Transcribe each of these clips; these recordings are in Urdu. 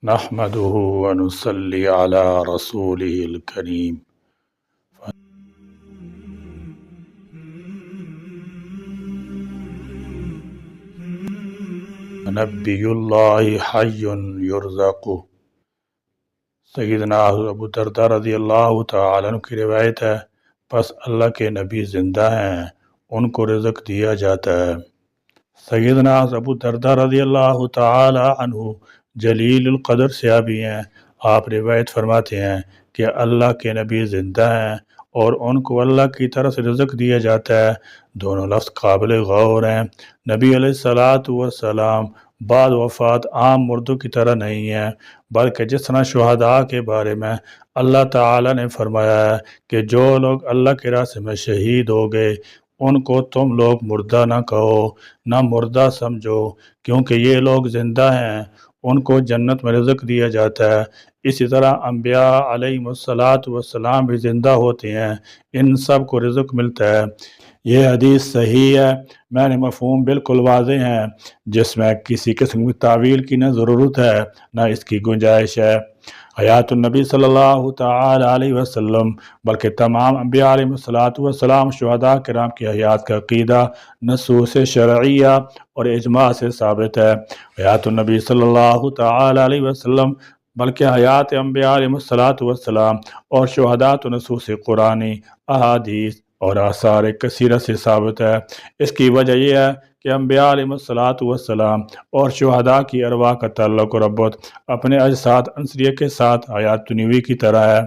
نحمده ونصلي على رسوله الكريم نبی اللہ حی یرزق۔ سیدنا ابو درداء رضی اللہ تعالیٰ عنہ کی روایت ہے، پس اللہ کے نبی زندہ ہیں، ان کو رزق دیا جاتا ہے۔ سیدنا ابو درداء رضی اللہ تعالیٰ عنہ جلیل القدر صحابی ہیں۔ آپ روایت فرماتے ہیں کہ اللہ کے نبی زندہ ہیں اور ان کو اللہ کی طرف سے رزق دیا جاتا ہے۔ دونوں لفظ قابل غور ہیں۔ نبی علیہ السلام بعد وفات عام مردوں کی طرح نہیں ہیں، بلکہ جس طرح شہداء کے بارے میں اللہ تعالیٰ نے فرمایا ہے کہ جو لوگ اللہ کے راستے میں شہید ہو گئے ان کو تم لوگ مردہ نہ کہو، نہ مردہ سمجھو، کیونکہ یہ لوگ زندہ ہیں، ان کو جنت میں رزق دیا جاتا ہے۔ اسی طرح انبیاء علیہم السلام بھی زندہ ہوتے ہیں، ان سب کو رزق ملتا ہے۔ یہ حدیث صحیح ہے، میں مفہوم بالکل واضح ہیں، جس میں کسی قسم کی تعویل کی نہ ضرورت ہے نہ اس کی گنجائش ہے۔ حیات النبی صلی اللہ تعالی علیہ وسلم بلکہ تمام انبیاء علیہ السلام شہداء کرام کی حیات کا عقیدہ نصوص شرعیہ اور اجماع سے ثابت ہے۔ حیات النبی صلی اللہ تعالی علیہ وسلم بلکہ حیات انبیاء علیہ السلام اور شہداء تو نصوص قرآنی، احادیث اور آثار کثیرہ سے ثابت ہے۔ اس کی وجہ یہ ہے کہ انبیاء علیہ السلام اور شہداء کی ارواح کا تعلق و ربط اپنے اجساد عنصریہ کے ساتھ حیات دنیوی کی طرح ہے،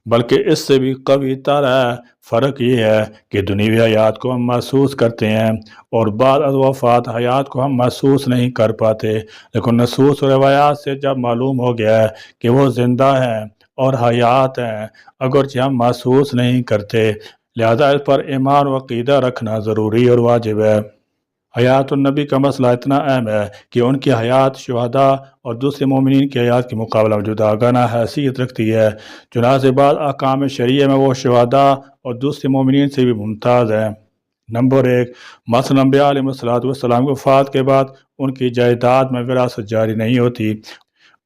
بلکہ اس سے بھی قوی تر ہے۔ فرق یہ ہے کہ دنیوی حیات کو ہم محسوس کرتے ہیں اور بعد از وفات حیات کو ہم محسوس نہیں کر پاتے، لیکن نصوص و روایات سے جب معلوم ہو گیا ہے کہ وہ زندہ ہیں اور حیات ہیں، اگرچہ ہم محسوس نہیں کرتے، لہذا اس پر ایمان و عقیدہ رکھنا ضروری اور واجب ہے۔ حیات النبی کا مسئلہ اتنا اہم ہے کہ ان کی حیات شہداء اور دوسرے مومنین کی حیات کے مقابلہ میں جداگانہ حیثیت رکھتی ہے، چنانچہ بعض احکام شرعیہ میں وہ شہداء اور دوسرے مومنین سے بھی ممتاز ہیں۔ نمبر 1، مثلا انبیاء علیہ السلام کی وفات کے بعد ان کی جائیداد میں وراثت جاری نہیں ہوتی،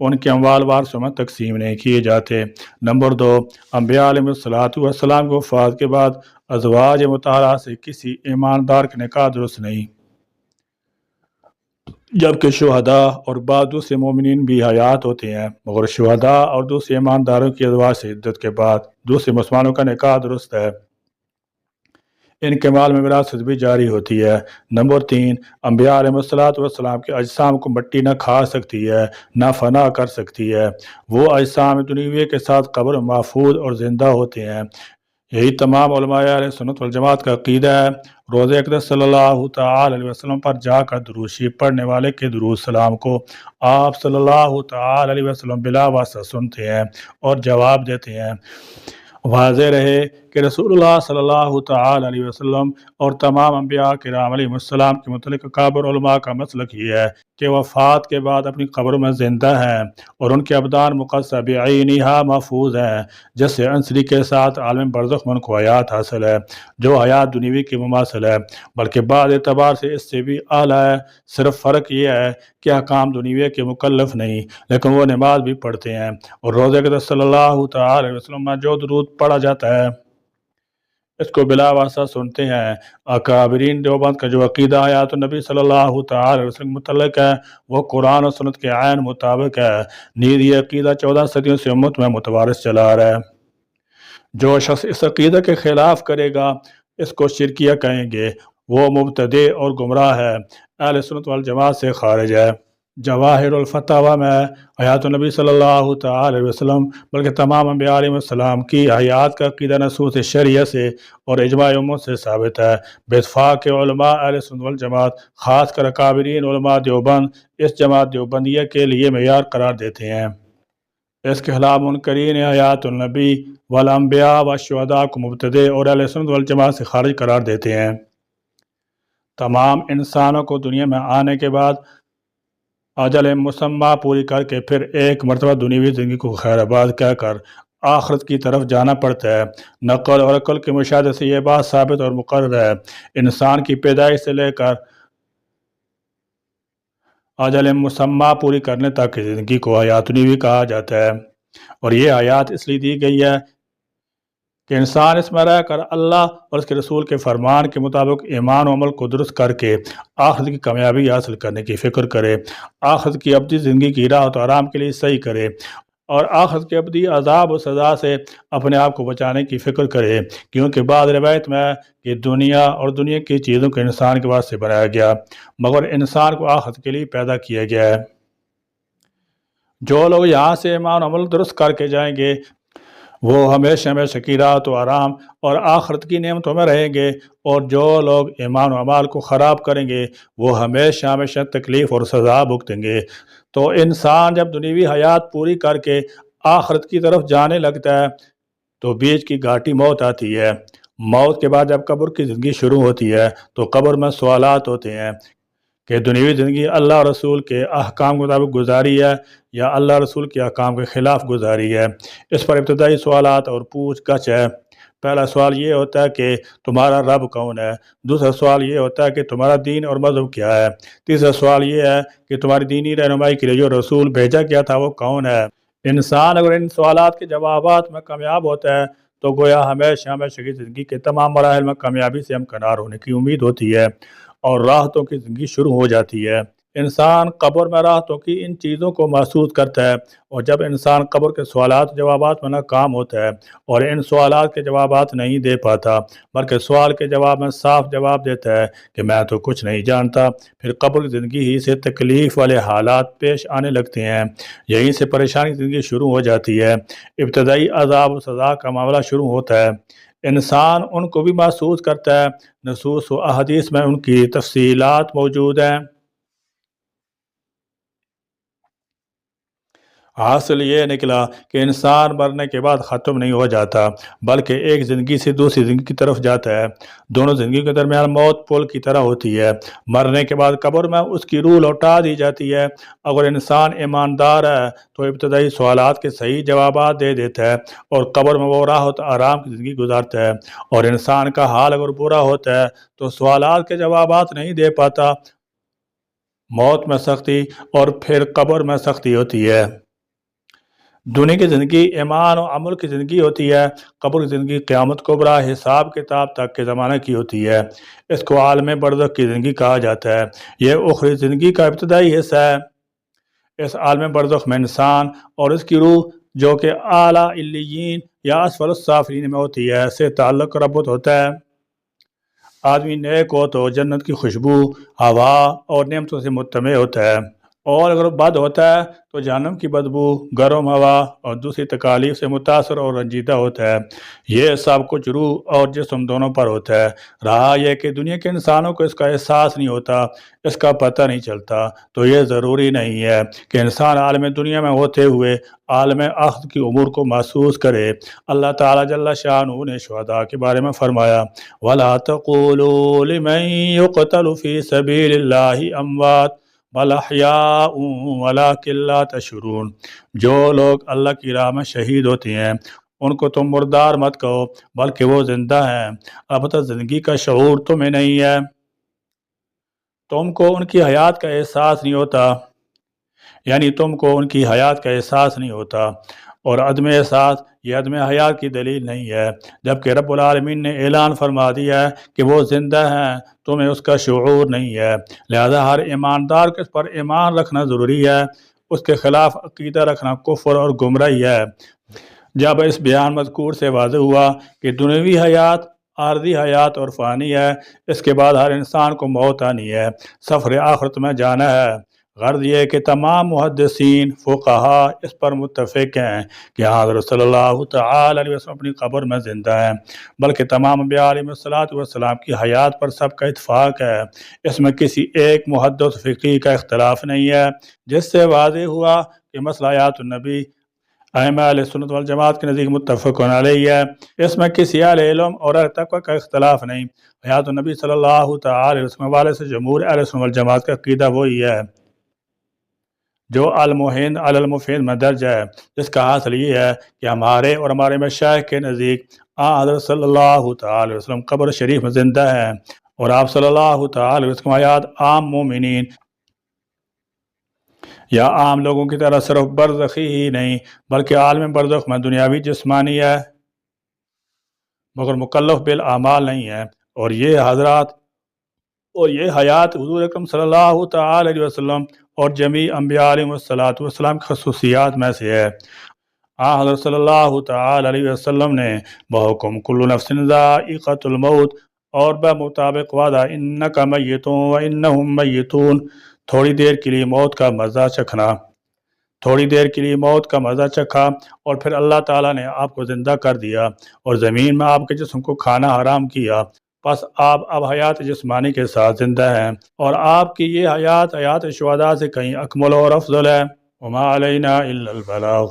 ان کے اموال وارثوں میں تقسیم نہیں کیے جاتے۔ نمبر 2، انبیاء علیہ السلام کی وفات کے بعد ازواج مطہرات سے کسی ایماندار کا نکاح درست نہیں، جبکہ شہداء اور بعض دوسرے مومنین بھی حیات ہوتے ہیں، مگر شہداء اور دوسرے ایمانداروں کی ازواج سے عدت کے بعد دوسرے مسلمانوں کا نکاح درست ہے، ان کے مال میں وراثت بھی جاری ہوتی ہے۔ نمبر 3، انبیاء علیہ السلام کے اجسام کو مٹی نہ کھا سکتی ہے، نہ فنا کر سکتی ہے، وہ اجسام دنیوی کے ساتھ قبر میں محفوظ اور زندہ ہوتے ہیں۔ یہی تمام علماء اہل سنت والجماعت کا عقیدہ ہے۔ روز اقدس صلی اللہ تعالی علیہ وسلم پر جا کر درود شریف پڑھنے والے کے درود سلام کو آپ صلی اللہ تعالی علیہ وسلم بلا واسطہ سنتے ہیں اور جواب دیتے ہیں۔ واضح رہے کہ رسول اللہ صلی اللہ تعالی علیہ وسلم اور تمام انبیاء کرام علیہ السلام کے متعلق اکابر علماء کا مسلک یہ ہے کہ وفات کے بعد اپنی قبروں میں زندہ ہیں اور ان کے ابدان مقدسہ بعینہا محفوظ ہیں، جس سے عنصری کے ساتھ عالم برزخ میں ان کو حیات حاصل ہے، جو حیات دنیوی کی مماثل ہے، بلکہ بعض اعتبار سے اس سے بھی اعلیٰ ہے۔ صرف فرق یہ ہے کہ احکام دنیوی کے مکلف نہیں، لیکن وہ نماز بھی پڑھتے ہیں اور روز اقدس صلی اللہ تعالی علیہ وسلم میں جو درود پڑھا جاتا ہے اس کو بلا واسطہ سنتے ہیں۔ اکابرین دیوبند کا جو عقیدہ حیات النبی صلی اللہ تعالی علیہ وسلم متعلق ہے وہ قرآن و سنت کے عین مطابق ہے، نیز یہ عقیدہ 14 صدیوں سے امت میں متوارث چلا آ رہا ہے۔ جو شخص اس عقیدہ کے خلاف کرے گا اس کو شرکیہ کہیں گے، وہ مبتدع اور گمراہ ہے، اہل سنت والجماعت سے خارج ہے۔ جواہر الفتاوی میں حیات النبی صلی اللہ تعالی علیہ وسلم بلکہ تمام انبیاء علیہ السلام کی حیات کا عقیدہ نصوص شرعیہ سے اور اجماع امت سے ثابت ہے۔ باتفاق علماء اہل سنت والجماعت، خاص کر اکابرین علماء دیوبند، اس جماعت دیوبندیہ کے لیے معیار قرار دیتے ہیں۔ اس کے خلاف منکرین حیات النبی والانبیاء والشہداء کو مبتدع اور اہل سنت والجماعت سے خارج قرار دیتے ہیں۔ تمام انسانوں کو دنیا میں آنے کے بعد اجل مسمى پوری کر کے پھر ایک مرتبہ دنیوی زندگی کو خیر آباد کہہ کر آخرت کی طرف جانا پڑتا ہے۔ نقل اور عقل کے مشاہدے سے یہ بات ثابت اور مقرر ہے۔ انسان کی پیدائش سے لے کر اجل مسمہ پوری کرنے تک کی زندگی کو حیات دنیوی کہا جاتا ہے، اور یہ حیات اس لیے دی گئی ہے کہ انسان اس میں رہ کر اللہ اور اس کے رسول کے فرمان کے مطابق ایمان و عمل کو درست کر کے آخرت کی کامیابی حاصل کرنے کی فکر کرے، آخرت کی ابدی زندگی کی راحت و آرام کے لیے صحیح کرے، اور آخرت کے ابدی عذاب و سزا سے اپنے آپ کو بچانے کی فکر کرے، کیونکہ بعض روایت میں ہے کہ دنیا اور دنیا کی چیزوں کو انسان کے واسطے بنایا گیا، مگر انسان کو آخرت کے لیے پیدا کیا گیا ہے۔ جو لوگ یہاں سے ایمان و عمل درست کر کے جائیں گے وہ ہمیشہ ہمیشہ کی راحت و آرام اور آخرت کی نعمتوں میں رہیں گے، اور جو لوگ ایمان و اعمال کو خراب کریں گے وہ ہمیشہ ہمیشہ تکلیف اور سزا بھگتیں گے۔ تو انسان جب دنیوی حیات پوری کر کے آخرت کی طرف جانے لگتا ہے تو بیچ کی گھاٹی موت آتی ہے۔ موت کے بعد جب قبر کی زندگی شروع ہوتی ہے تو قبر میں سوالات ہوتے ہیں کہ دنیوی زندگی اللہ اور رسول کے احکام کے مطابق گزاری ہے یا اللہ رسول کے احکام کے خلاف گزاری ہے۔ اس پر ابتدائی سوالات اور پوچھ گچھ ہے۔ پہلا سوال یہ ہوتا ہے کہ تمہارا رب کون ہے، دوسرا سوال یہ ہوتا ہے کہ تمہارا دین اور مذہب کیا ہے، تیسرا سوال یہ ہے کہ تمہاری دینی رہنمائی کے لیے جو رسول بھیجا گیا تھا وہ کون ہے۔ انسان اگر ان سوالات کے جوابات میں کامیاب ہوتا ہے تو گویا ہمیشہ ہمیشہ کی زندگی کے تمام مراحل میں کامیابی سے ہمکنار ہونے کی امید ہوتی ہے اور راحتوں کی زندگی شروع ہو جاتی ہے۔ انسان قبر میں راحتوں کی ان چیزوں کو محسوس کرتا ہے، اور جب انسان قبر کے سوالات جوابات میں ناکام ہوتا ہے اور ان سوالات کے جوابات نہیں دے پاتا بلکہ سوال کے جواب میں صاف جواب دیتا ہے کہ میں تو کچھ نہیں جانتا، پھر قبر کی زندگی ہی سے تکلیف والے حالات پیش آنے لگتے ہیں، یہیں سے پریشانی کی زندگی شروع ہو جاتی ہے۔ ابتدائی عذاب و سزا کا معاملہ شروع ہوتا ہے، انسان ان کو بھی محسوس کرتا ہے، نصوص و احادیث میں ان کی تفصیلات موجود ہیں۔ حاصل یہ نکلا کہ انسان مرنے کے بعد ختم نہیں ہو جاتا بلکہ ایک زندگی سے دوسری زندگی کی طرف جاتا ہے۔ دونوں زندگیوں کے درمیان موت پل کی طرح ہوتی ہے۔ مرنے کے بعد قبر میں اس کی روح لوٹا دی جاتی ہے۔ اگر انسان ایماندار ہے تو ابتدائی سوالات کے صحیح جوابات دے دیتا ہے اور قبر میں وہ راحت آرام کی زندگی گزارتا ہے، اور انسان کا حال اگر برا ہوتا ہے تو سوالات کے جوابات نہیں دے پاتا، موت میں سختی اور پھر قبر میں سختی ہوتی ہے۔ دنیا کی زندگی ایمان و عمل کی زندگی ہوتی ہے، قبر کی زندگی قیامت کبریٰ حساب کتاب تک کے زمانے کی ہوتی ہے۔ اس کو عالم برزخ کی زندگی کہا جاتا ہے۔ یہ اخروی زندگی کا ابتدائی حصہ ہے۔ اس عالم برزخ میں انسان اور اس کی روح جو کہ اعلیٰ علیین یا اسفل السافلین میں ہوتی ہے سے تعلق ربط ہوتا ہے۔ آدمی نیک ہو تو جنت کی خوشبو، ہوا اور نعمتوں سے مطمئن ہوتا ہے، اور اگر بد ہوتا ہے تو جہنم کی بدبو، گرم ہوا اور دوسری تکالیف سے متاثر اور رنجیدہ ہوتا ہے۔ یہ سب کچھ روح اور جسم دونوں پر ہوتا ہے۔ رہا یہ کہ دنیا کے انسانوں کو اس کا احساس نہیں ہوتا، اس کا پتہ نہیں چلتا، تو یہ ضروری نہیں ہے کہ انسان عالم دنیا میں ہوتے ہوئے عالم آخرت کی امور کو محسوس کرے۔ اللہ تعالیٰ جل شانہ نے شہداء کے بارے میں فرمایا وَلَا تَقُولُوا لِمَن يُقْتَلُ فِي سَبِيلِ اللَّهِ أَمْوَاتٌ بَلْ أَحْيَاءٌ وَلَٰكِن لَّا تَشْعُرُونَ۔ جو لوگ اللہ کی راہ میں شہید ہوتے ہیں ان کو تم مردار مت کہو بلکہ وہ زندہ ہیں، البتہ زندگی کا شعور تمہیں نہیں ہے، تم کو ان کی حیات کا احساس نہیں ہوتا، یعنی تم کو ان کی حیات کا احساس نہیں ہوتا، اور عدم احساس یہ عدم حیات کی دلیل نہیں ہے، جبکہ رب العالمین نے اعلان فرما دیا ہے کہ وہ زندہ ہیں، تمہیں اس کا شعور نہیں ہے۔ لہذا ہر ایماندار کو اس پر ایمان رکھنا ضروری ہے، اس کے خلاف عقیدہ رکھنا کفر اور گمراہی ہے۔ جب اس بیان مذکور سے واضح ہوا کہ دنیوی حیات عارضی حیات اور فانی ہے، اس کے بعد ہر انسان کو موت آنی ہے، سفر آخرت میں جانا ہے۔ غرض یہ کہ تمام محدثین فقہا اس پر متفق ہیں کہ حضرت صلی اللہ تعالی علیہ وسلم اپنی قبر میں زندہ ہیں، بلکہ تمام انبیاء علیہ الصلوۃ والسلام کی حیات پر سب کا اتفاق ہے، اس میں کسی ایک محدث فقی کا اختلاف نہیں ہے، جس سے واضح ہوا کہ مسئلہ حیات النبی ائمہ اہل سنت والجماعت کے نزدیک متفق علیہ ہے، اس میں کسی اہل علم اور اہل تقوی کا اختلاف نہیں۔ حیات النبی صلی اللہ تعالی علیہ وسلم والے سے جمہور اہل سنت والجماعت کا عقیدہ وہی ہے جو المحین علی المفید میں درج ہے، جس کا حاصل یہ ہے کہ ہمارے اور ہمارے مشائخ کے نزدیک حضرت صلی اللہ تعالی علیہ وسلم قبر شریف میں زندہ ہیں، اور آپ صلی اللہ تعالی علیہ وسلم حیات عام مومنین یا عام لوگوں کی طرح صرف برزخی ہی نہیں بلکہ عالم برزخ میں دنیاوی جسمانی ہے مگر مکلف بالاعمال نہیں ہے۔ اور یہ حیات حضور اکرم صلی اللہ تعالی علیہ وسلم اور جمیع انبیاء علیہ والسلام کی خصوصیات میں سے ہے۔ حضرت صلی اللہ تعالی علیہ وسلم نے بحکم کل نفس ذائقۃ الموت اور بمطابق وعدہ انک میتون و انہم میتون تھوڑی دیر کے لیے موت کا مزہ چکھا اور پھر اللہ تعالیٰ نے آپ کو زندہ کر دیا اور زمین میں آپ کے جسم کو کھانا حرام کیا، پس آپ اب حیات جسمانی کے ساتھ زندہ ہیں اور آپ کی یہ حیات شہداء سے کہیں اکمل اور افضل ہے۔ وما علینا الا البلاغ۔